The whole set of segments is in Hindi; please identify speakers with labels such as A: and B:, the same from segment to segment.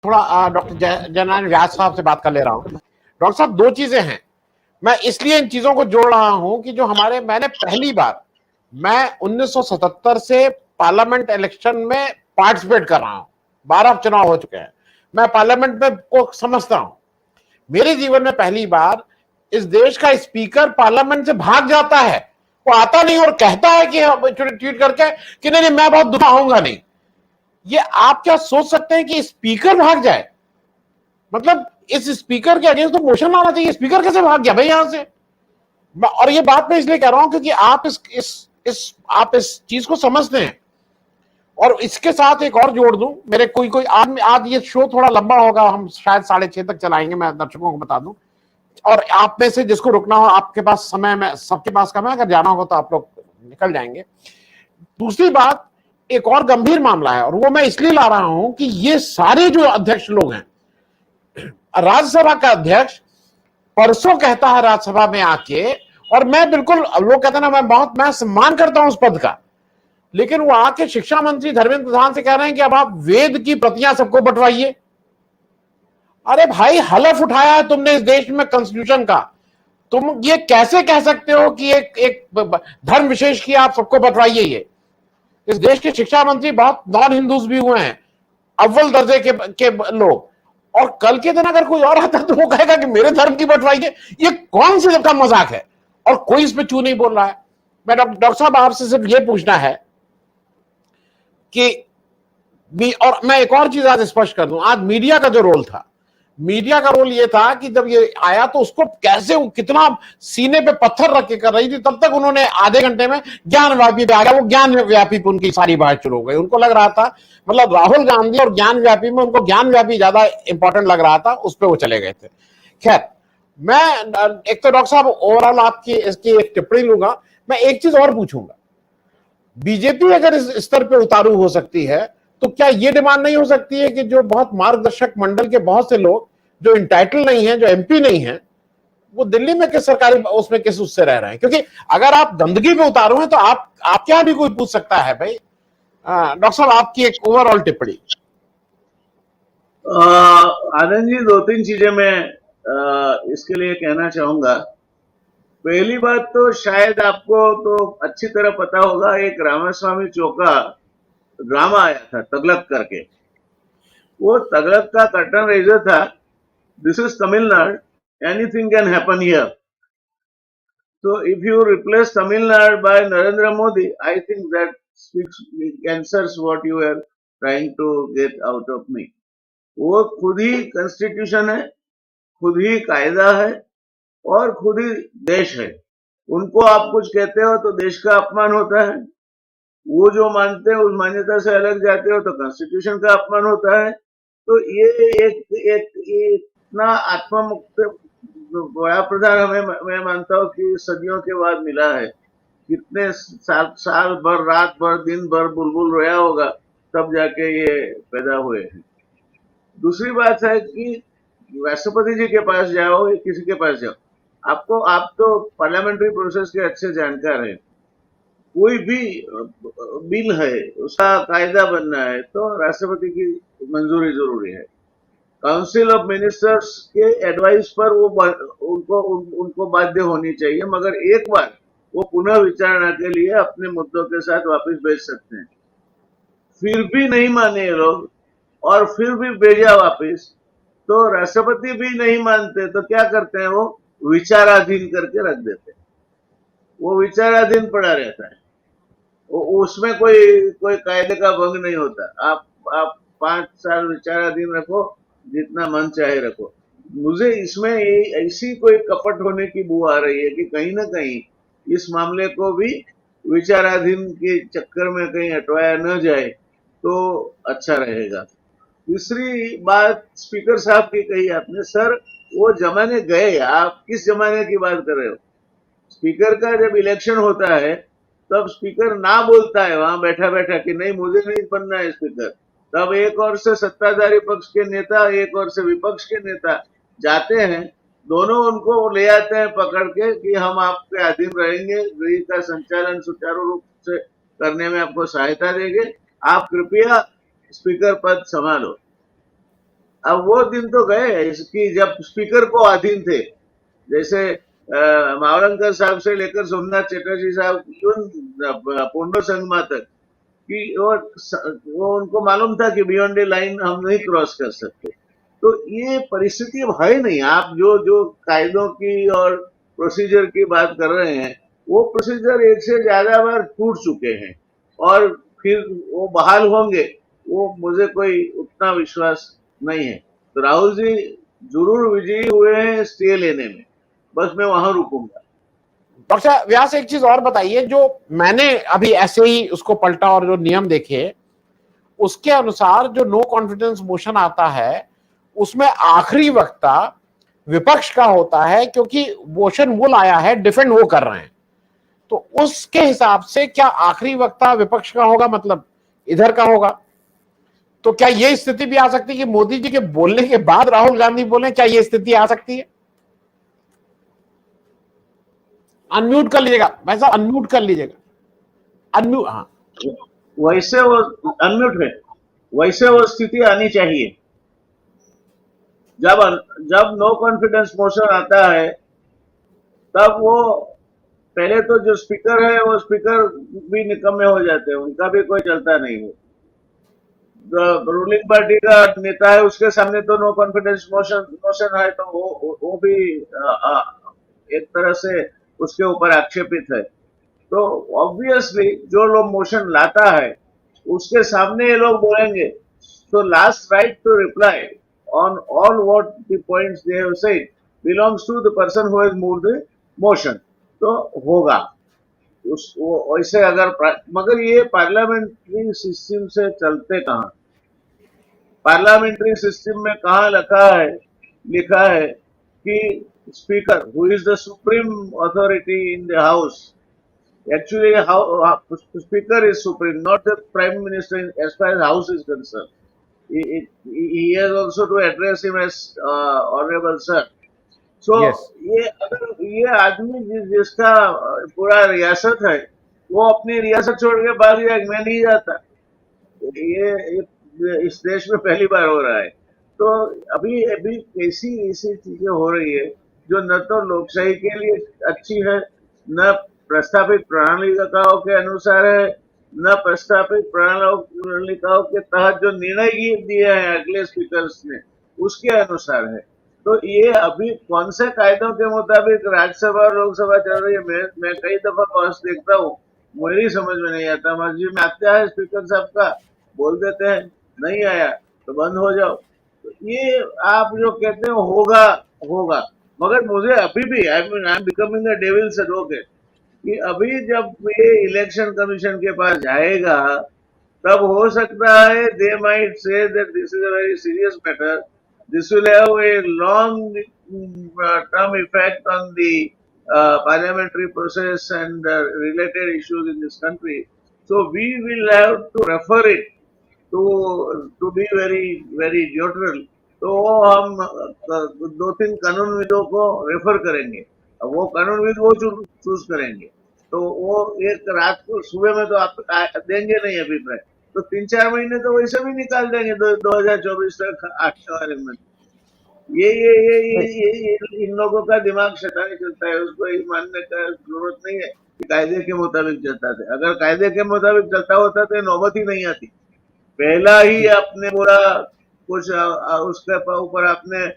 A: थोड़ा डॉक्टर जयनारायण व्यास साहब से बात कर ले रहा हूँ। डॉक्टर साहब, दो चीजें हैं। मैं इसलिए इन चीजों को जोड़ रहा हूं कि जो मैंने पहली बार मैं 1977 से पार्लियामेंट इलेक्शन में पार्टिसिपेट कर रहा हूं। 12 चुनाव हो चुके हैं। मैं पार्लियामेंट में को समझता हूं। मेरे जीवन में पहली बार इस देश का स्पीकर पार्लियामेंट से भाग जाता है। वो आता नहीं और कहता है कि ट्वीट करके कि नहीं मैं बहुत दुखा होऊंगा नहीं। ये आप क्या सोच सकते हैं कि स्पीकर भाग जाए? मतलब इस स्पीकर के अगेंस्ट तो मोशन लाना चाहिए। स्पीकर कैसे भाग गया भाई यहां से? और ये बात मैं इसलिए कह रहा हूं क्योंकि आप आप इस चीज को समझते हैं। और इसके साथ एक और जोड़ दूं, मेरे कोई कोई आज ये शो थोड़ा लंबा होगा, हम शायद 6:30 तक चलाएंगे, मैं दर्शकों को बता दूं। और आप में से जिसको रुकना हो, आपके पास समय में, सबके पास कम है, अगर जाना होगा तो आप लोग निकल जाएंगे। दूसरी बात, एक और गंभीर मामला है, और वो मैं इसलिए ला रहा हूं कि ये सारे जो अध्यक्ष लोग हैं, राज्यसभा का अध्यक्ष परसों कहता है राज्यसभा में आके, और मैं बिल्कुल, लोग कहते हैं ना, मैं सम्मान करता हूं उस पद का, लेकिन वो आके शिक्षा मंत्री धर्मेंद्र प्रधान से कह रहे हैं कि अब आप वेद की प्रतियां सबको बंटवाइए। अरे भाई, हलफ उठाया है तुमने इस देश में कॉन्स्टिट्यूशन का। तुम ये कैसे कह सकते हो कि एक धर्म विशेष की आप सबको बंटवाइए? ये इस देश के शिक्षा मंत्री बहुत नॉन हिंदूज भी हुए हैं, अव्वल दर्जे के लोग। और कल के दिन अगर कोई और आता तो वो कहेगा कि मेरे धर्म की बंटवाइए। ये कौन सी का मजाक है? और कोई इसमें चू नहीं बोल रहा है। मैं डॉक्टर साहब आपसे सिर्फ ये पूछना है कि और मैं एक और चीज आज स्पष्ट कर दूं, आज मीडिया का जो रोल था, मीडिया का रोल ये था कि जब ये आया तो उसको कैसे, कितना सीने पे पत्थर रख के कर रही थी, तब तक उन्होंने आधे घंटे में ज्ञान व्यापी पे आ गया। वो ज्ञान व्यापी पे उनकी सारी बात शुरू हो गई। उनको लग रहा था, मतलब राहुल गांधी और ज्ञान व्यापी में उनको ज्ञान व्यापी ज्यादा इंपॉर्टेंट लग रहा था, उस पर वो चले गए थे। खैर, मैं एक तो डॉक्टर साहब ओवरऑल आपकी इसकी एक टिप्पणी लूंगा। मैं एक चीज और पूछूंगा, बीजेपी अगर इस स्तर पे उतारू हो सकती है तो क्या ये डिमांड नहीं हो सकती है कि जो बहुत मार्गदर्शक मंडल के बहुत से लोग जो इंटाइटल नहीं है, जो एमपी नहीं है, वो दिल्ली में किस सरकारी उसमें किस उससे रह रहे हैं? क्योंकि अगर आप गंदगी पे उतारू हैं तो आप क्या भी कोई पूछ सकता है भाई। डॉक्टर साहब, आपकी एक ओवरऑल टिप्पणी।
B: आनंद जी, दो तीन चीजें मैं इसके लिए कहना चाहूंगा। पहली बात तो शायद आपको तो अच्छी तरह पता होगा, एक रामास्वामी चौका ड्रामा आया था तगलक करके। वो तगलक का कर्टन रेजर था, this is Tamil Nadu, anything can happen here. So if you replace Tamil Nadu by Narendra Modi, I think that answers what you are trying to get out of me. वो खुद ही कॉन्स्टिट्यूशन है, खुद ही कायदा है, और खुद ही देश है। उनको आप कुछ कहते हो तो देश का अपमान होता है। वो जो मानते हैं उस मान्यता से अलग जाते हो तो कॉन्स्टिट्यूशन का अपमान होता है। तो ये इतना आत्ममुक्त बड़ा प्रधान हमें, मैं मानता हूँ कि सदियों के बाद मिला है। कितने साल भर, रात भर, दिन भर बुलबुल रोया होगा, तब जाके ये पैदा हुए हैं। दूसरी बात है कि राष्ट्रपति जी के पास जाओ या किसी के पास जाओ, आप तो पार्लियामेंट्री प्रोसेस के अच्छे जानकार हैं। कोई भी बिल है, उसका कायदा बनना है तो राष्ट्रपति की मंजूरी जरूरी है। काउंसिल ऑफ मिनिस्टर्स के एडवाइस पर वो उनको बाध्य होनी चाहिए, मगर एक बार वो पुनः विचारणा के लिए अपने मुद्दों के साथ वापस भेज सकते हैं। फिर भी नहीं माने ये लोग और फिर भी भेजा वापस, तो राष्ट्रपति भी नहीं मानते तो क्या करते हैं, वो विचाराधीन करके रख देते हैं। वो विचाराधीन पड़ा रहता है, उसमें कोई कायदे का भंग नहीं होता। आप 5 साल विचाराधीन रखो, जितना मन चाहे रखो। मुझे इसमें ऐसी कोई कपट होने की बू आ रही है कि कहीं ना कहीं इस मामले को भी विचाराधीन के चक्कर में कहीं हटवाया न जाए तो अच्छा रहेगा। तीसरी बात स्पीकर साहब की कही आपने, सर वो जमाने गए, आप किस जमाने की बात कर रहे हो? स्पीकर का जब इलेक्शन होता है तब स्पीकर ना बोलता है वहां बैठा बैठा कि नहीं मुझे नहीं बनना है स्पीकर। तब एक ओर से सत्ताधारी पक्ष के नेता, एक ओर से विपक्ष के नेता जाते हैं, दोनों उनको ले आते हैं पकड़ के कि हम आपके अधीन रहेंगे, गृह का संचालन सुचारू रूप से करने में आपको सहायता देंगे। आप कृपया स्पीकर पद संभालो। अब वो दिन तो गए इसकी जब स्पीकर को अधीन थे, जैसे मावलंकर साहब से लेकर सोमनाथ चटर्जी साहब, इवन पूर्णो संगमा तक, कि वो उनको मालूम था कि बियॉन्ड द लाइन हम नहीं क्रॉस कर सकते। तो ये परिस्थिति अब है नहीं। आप जो जो कायदों की और प्रोसीजर की बात कर रहे हैं, वो प्रोसीजर एक से ज्यादा बार टूट चुके हैं और फिर वो बहाल होंगे, वो मुझे कोई उतना विश्वास नहीं है। तो राहुल जी जरूर विजयी हुए हैं स्टे लेने में। बस मैं वहां रुकूंगा।
A: डॉक्टर साहब व्यास, एक चीज और बताइए, जो मैंने अभी ऐसे ही उसको पलटा और जो नियम देखे, उसके अनुसार जो नो कॉन्फिडेंस मोशन आता है उसमें आखिरी वक्ता विपक्ष का होता है, क्योंकि मोशन वो लाया है, डिफेंड वो कर रहे हैं। तो उसके हिसाब से क्या आखिरी वक्ता विपक्ष का होगा, मतलब इधर का होगा? तो क्या यह स्थिति भी आ सकती है कि मोदी जी के बोलने के बाद राहुल गांधी बोले? क्या यह स्थिति आ सकती है? अनम्यूट कर लीजिएगा भाई साहब, अनम्यूट कर लीजिएगा, अनम्यूट। हाँ,
B: वैसे वो अनम्यूट है, वैसे वो स्थिति आनी चाहिए। जब जब नो कॉन्फिडेंस मोशन आता है, तब वो पहले तो जो स्पीकर है वो स्पीकर भी निकम्मे हो जाते हैं, उनका भी कोई चलता नहीं है। जो रूलिंग पार्टी का नेता है उसके सामने तो नो कॉन्फिडेंस मोशन है, तो वो भी एक तरह से उसके ऊपर आक्षेपित है। तो ऑब्वियसली जो लोग मोशन लाता है उसके सामने ये लोग बोलेंगे, तो last right to reply on all what the points they have said belongs to the person who has moved the motion. तो होगा उस वो ऐसे अगर, मगर ये पार्लियामेंट्री सिस्टम से चलते कहाँ? पार्लियामेंट्री सिस्टम में कहाँ लिखा है कि speaker who is the supreme authority in the house, actually how speaker is supreme, not the prime minister as far as house is concerned. He has also to address him as honorable sir. So
A: yes,
B: ये अगर ये आदमी जिसका पूरा रियासत है, वो अपनी रियासत छोड़ के बाहर जाए, मैं नहीं जाता। ये इस देश में पहली बार हो रहा है। तो अभी अभी ऐसी ऐसी चीजें हो रही है जो न तो लोकशाही के लिए अच्छी है, न प्रस्तावित प्रणालिकाओं के अनुसार है, न प्रस्तावित प्रणालिकाओं के तहत जो निर्णय दिए हैं अगले स्पीकर्स ने उसके अनुसार है। तो ये अभी कौन से कायदों के मुताबिक राज्यसभा और लोकसभा चल रही है? मैं कई दफा बहस देखता हूँ, मेरी समझ में नहीं आता। मर्जी में आता है स्पीकर साहब का, बोल देते हैं, नहीं आया तो बंद हो जाओ। तो ये आप जो कहते हैं होगा होगा, मगर मुझे अभी भी I am becoming a devil's advocate कि अभी जब ये इलेक्शन कमीशन के पास जाएगा, तब हो सकता है they might say that this is a very serious matter, this will have a long term effect on the parliamentary process and related issues in this country. So we will have to refer it to be very neutral. तो हम दो तीन कानूनविदों को रेफर करेंगे, वो कानूनविद वो चूज करेंगे। तो वो एक रात को सुबह में तो आप देंगे नहीं अभिप्राय, तो 3-4 महीने तो वैसे भी निकाल देंगे 2024 तक आने में। ये इन लोगों का दिमाग शैतानी चलता है, उसको ये मानने का जरूरत नहीं है कि कायदे के मुताबिक चलता था। अगर कायदे के मुताबिक चलता होता तो नौबत ही नहीं आती। पहला ही आपने पूरा कुछ उसके ऊपर आपने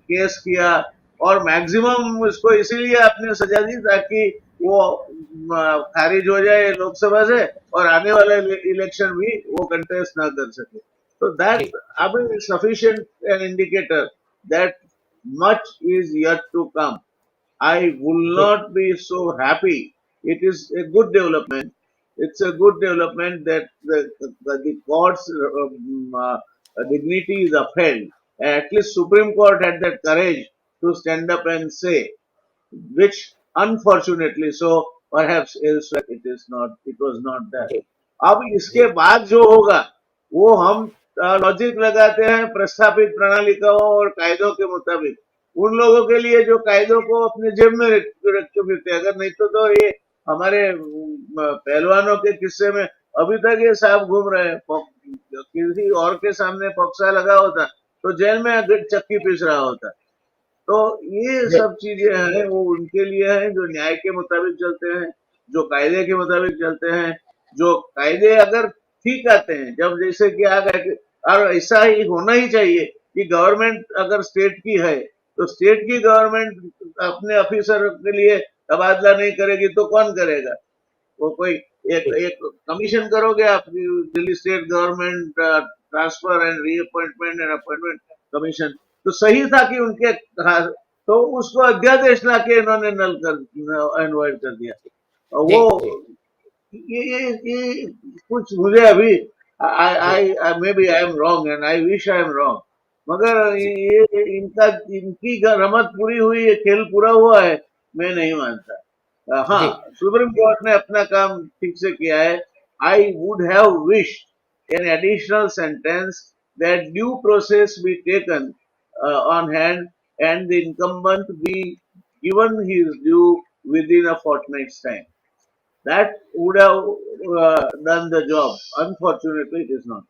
B: केस किया और मैक्सिमम उसको इसीलिए आपने सजा दी ताकि वो खारिज हो जाए लोकसभा से और आने वाले इलेक्शन भी वो कंटेस्ट ना कर सके। So that I mean sufficient an indicator that much is yet to come. I will not be so happy. It is a good development. It's a good development that the court's dignity is upheld. At least Supreme Court had that courage to stand up and say, which unfortunately so perhaps elsewhere it was not there. अब इसके बाद जो होगा वो हम लॉजिक लगाते हैं प्रस्तावित प्रणालिकाओं और कायदों के मुताबिक, उन लोगों के लिए जो कायदों को अपने जेब में रख के फिरते। अगर नहीं तो ये हमारे पहलवानों के किस्से में अभी तक ये साहब घूम रहे हैं। किसी और के सामने पक्सा लगा होता तो जेल में चक्की पीस रहा होता। तो ये सब चीजें हैं वो उनके लिए हैं जो न्याय के मुताबिक चलते हैं, जो कायदे के मुताबिक चलते हैं, जो कायदे अगर ठीक आते हैं, जब जैसे कि आ गए, और ऐसा ही होना ही चाहिए कि गवर्नमेंट अगर स्टेट की है तो स्टेट की गवर्नमेंट अपने ऑफिसर के लिए तबादला नहीं करेगी तो कौन करेगा? वो कोई एक कमीशन करोगे आप, Delhi state government transfer and reappointment and appointment commission, तो सही था कि उनके, तो उसको अध्यादेश लाके इन्होंने नल कर अनवॉइड कर दिया। और वो ये कुछ मुझे अभी I may be I am wrong and I wish I am wrong, मगर ये इनकी रमत पूरी हुई, ये खेल पूरा हुआ है, मैं नहीं मानता। हाँ, सुप्रीम कोर्ट ने अपना काम ठीक से किया है। I would have wished an additional sentence that due process be taken on hand and the incumbent be given his due within a fortnight's time. That would have done the job. Unfortunately, it is not.